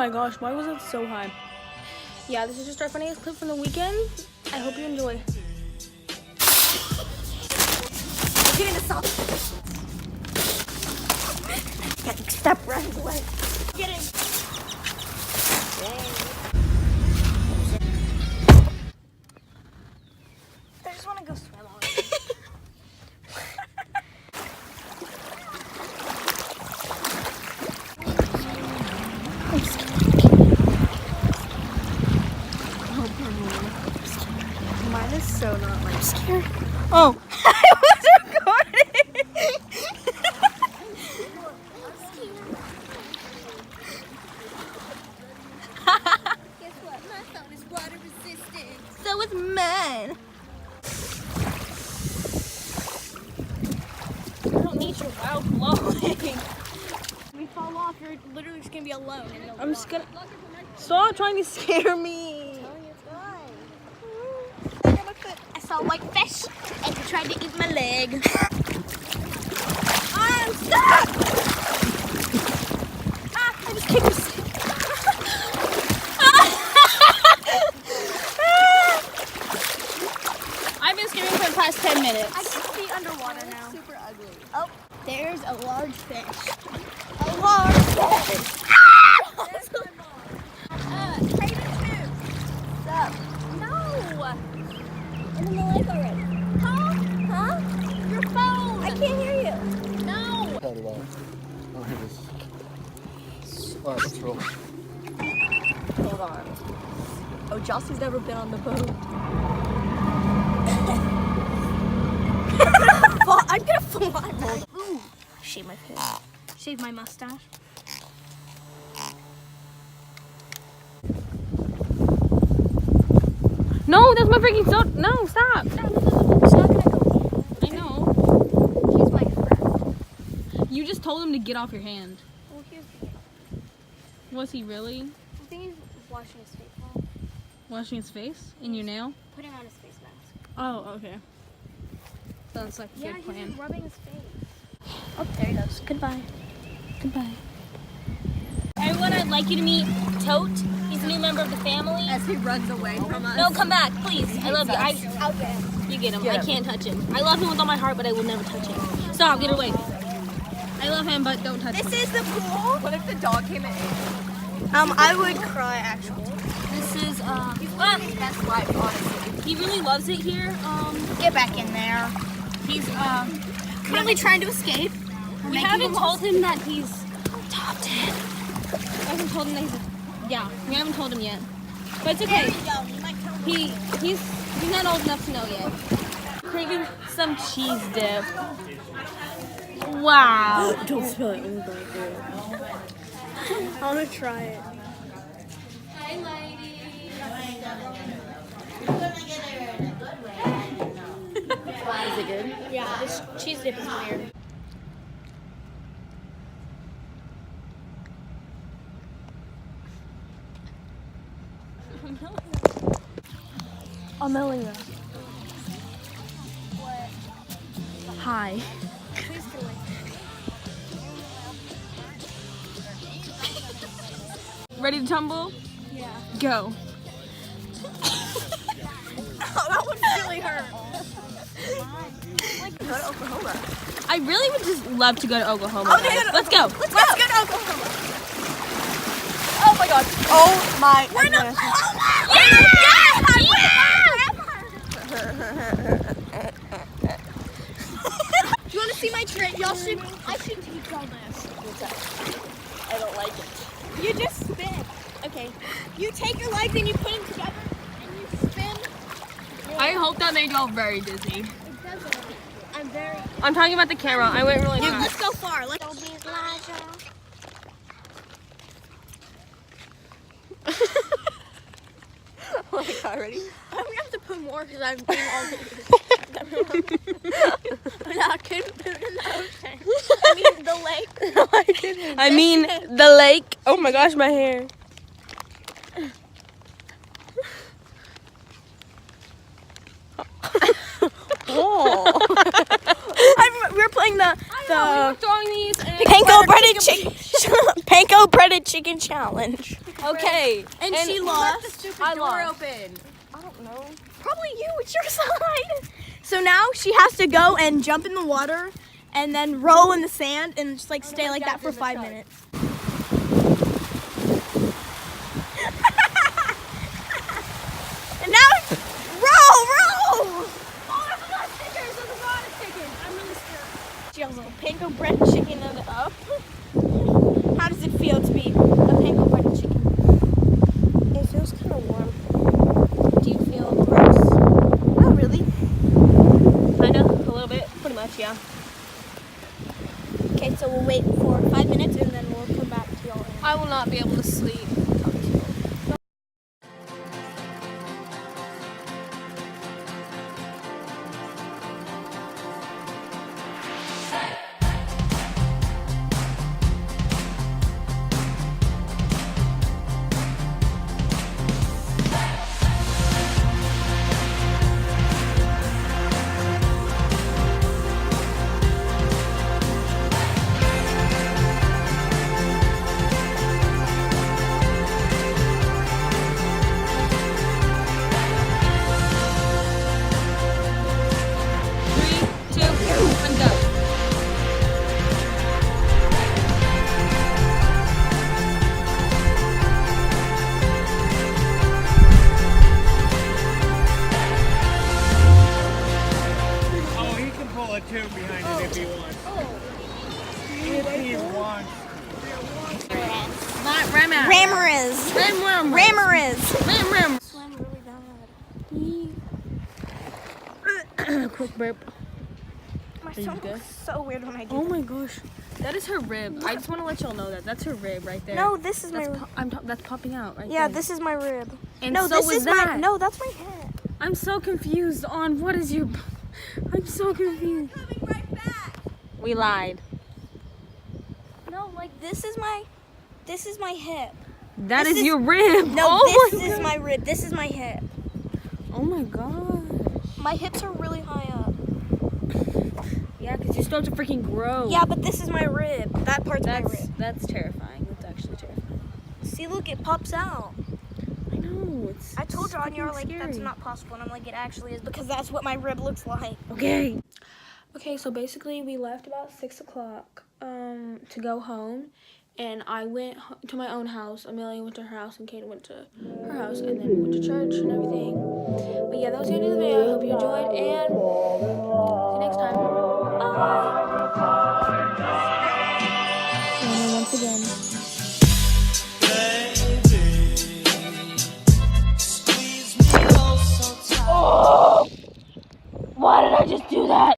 my gosh, why was it so high? Yeah, this is just our funniest clip from the weekend. I hope you enjoy. Get in the stop. Stop running away. Get in. I just want to go swim already. I'm scared. Mine is so not like scared. Oh, I was recording. Guess what? My phone is water resistant. So is mine. I don't need your loud blowing. We fall off, you're literally just gonna be alone. I'm just gonna... Stop trying to scare me. I saw a white fish and he tried to eat my leg. I'm stuck! I just kicked his... I've been scaring for the past 10 minutes. I can see underwater now. Super ugly. Oh, there's a large fish. A large fish. There's my mom. Craven 2. What's up? No. I'm in the lake already. Huh? Huh? Your phone. I can't hear you. No. Cut it off. Oh, here it is. Alright, let's roll. Hold on. Oh, Jocelyn's never been on the boat. I'm gonna fly. Ooh, shave my face. Shave my mustache. No, that's my freaking soda. No, stop. No, it's not gonna go. I know. He's my friend. You just told him to get off your hand. Well, Was he really I think he's washing his face off. washing his face in your nail? Putting on his face mask. Oh, okay. Sounds like a Yeah, good he's plan. just rubbing his face. Oh, there he goes. Goodbye. Goodbye. Everyone, I'd like you to meet Tote. He's a new member of the family. As he runs away from us. No, come back, please. I love you. I'll get him. You get him. Get I him. can't touch him. I love him with all my heart, but I will never touch him. Stop. Get away. I love him, but don't touch him. This is the pool. What if the dog came in? I would cry actually. This is His best life, honestly. he really loves it here. Get back in there. He's Currently trying to escape. we haven't told him that he's adopted. I haven't told him that we haven't told him yet. But it's okay. He's not old enough to know yet. Craving some cheese dip. Wow. Don't spill it. I want to try it. Hi, lady. Is it good? Yeah, this cheese dip is weird. Amelia. Hi. Ready to tumble? Yeah. Go. Oh, that one really hurt. Go to Oklahoma. I really would just love to go to Oklahoma. Okay, guys. Let's go. Let's go to Oklahoma. Oh my god. Oh my goodness. Do you want to see my trick? I should teach y'all this. I don't like it. You just spin. Okay. You take your legs and you put them together and you spin. I hope that made y'all very dizzy. It doesn't. I'm very. I'm talking about the camera. I went really Let's fast. go far. Let's be Elijah. Oh my god, ready? I'm gonna have to put more because I'm being all But I couldn't put it in the ocean. I mean the lake. I mean, the lake. Oh my gosh, my hair. Oh. We're playing the We were throwing these and panko breaded chicken challenge. Okay. And she lost. The stupid I door lost. open. I don't know. Probably you. It's your side. So now she has to go and jump in the water and then roll in the sand and just like stay like that for 5 minutes. And now, roll. Oh, I forgot stickers. There's a lot of stickers. I'm really scared. She has a panko bread chicken in it up. How does it feel to be a panko bread chicken? It feels kind of warm. Do you feel gross? Oh, really? Kind of, a little bit, pretty much, yeah. Okay, so we'll wait for 5 minutes and then we'll come back to y'all. I will not be able to sleep. Oh, he can pull a tube behind it if he wants. If he wants. Not Ramirez. Ramirez. Swam really bad. Quick burp. My you stomach good? looks so weird when I do Oh that. my gosh. That is her rib. I just want to let y'all know that. That's her rib right there. No, this is my That's, rib. that's popping out right Yeah, there. this is my rib. And No, so this was is that. my. No, that's my head. I'm so confused on what is your... I'm so confused. Coming right back. We lied. No, like this is my hip. That This is is- your rib. No, oh this my is God. my rib. This is my hip. Oh my god. My hips are really high up. Yeah, because you still have to freaking grow. Yeah, but this is my rib. That part's my rib. That's terrifying. That's actually terrifying. See, look, it pops out. I know. It's. I told y'all, and you're freaking like, that's scary. not possible. And I'm like, it actually is because that's what my rib looks like. Okay. Okay, so basically we left about 6 o'clock to go home. And I went to my own house. Amelia went to her house and Kate went to her house. And then we went to church and everything. But yeah, that was the end of the video. I hope you enjoyed. And see you next time. Bye. And once again. Why did I just do that?